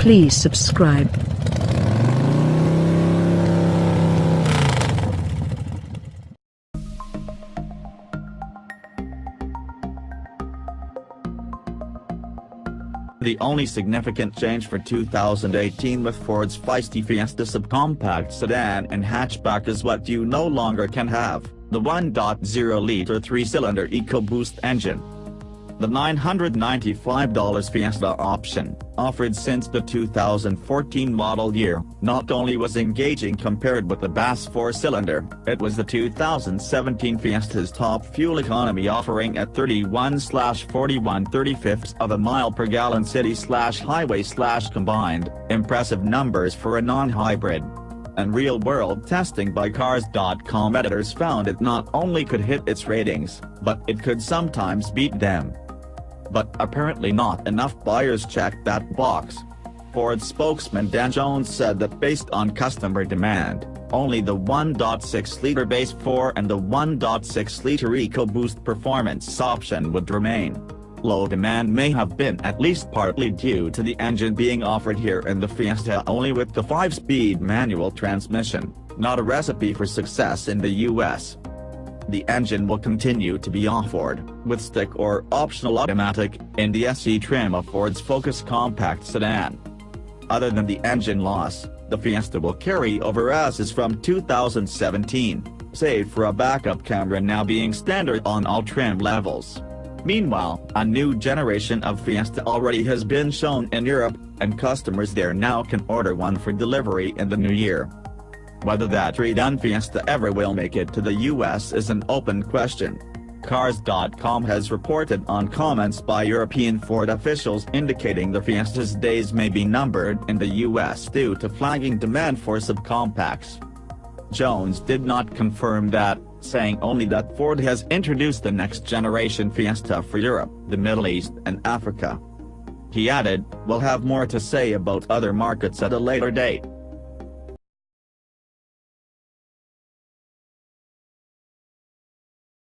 Please subscribe. The only significant change for 2018 with Ford's feisty Fiesta subcompact sedan and hatchback is what you no longer can have, the 1.0-liter 3-cylinder EcoBoost engine. The $995 Fiesta option, offered since the 2014 model year, not only was engaging compared with the Bass 4-cylinder, it was the 2017 Fiesta's top fuel economy offering at 31/41/35 of a mile per gallon city/highway/combined, impressive numbers for a non-hybrid. And real-world testing by Cars.com editors found it not only could hit its ratings, but it could sometimes beat them. But apparently not enough buyers checked that box. Ford spokesman Dan Jones said that based on customer demand, only the 1.6-liter base 4 and the 1.6-liter EcoBoost performance option would remain. Low demand may have been at least partly due to the engine being offered here in the Fiesta only with the 5-speed manual transmission, not a recipe for success in the US. The engine will continue to be offered, with stick or optional automatic, in the SE trim of Ford's Focus compact sedan. Other than the engine loss, the Fiesta will carry over as is from 2017, save for a backup camera now being standard on all trim levels. Meanwhile, a new generation of Fiesta already has been shown in Europe, and customers there now can order one for delivery in the new year. Whether that redone Fiesta ever will make it to the US is an open question. Cars.com has reported on comments by European Ford officials indicating the Fiesta's days may be numbered in the US due to flagging demand for subcompacts. Jones did not confirm that, saying only that Ford has introduced the next-generation Fiesta for Europe, the Middle East and Africa. He added, "We'll have more to say about other markets at a later date."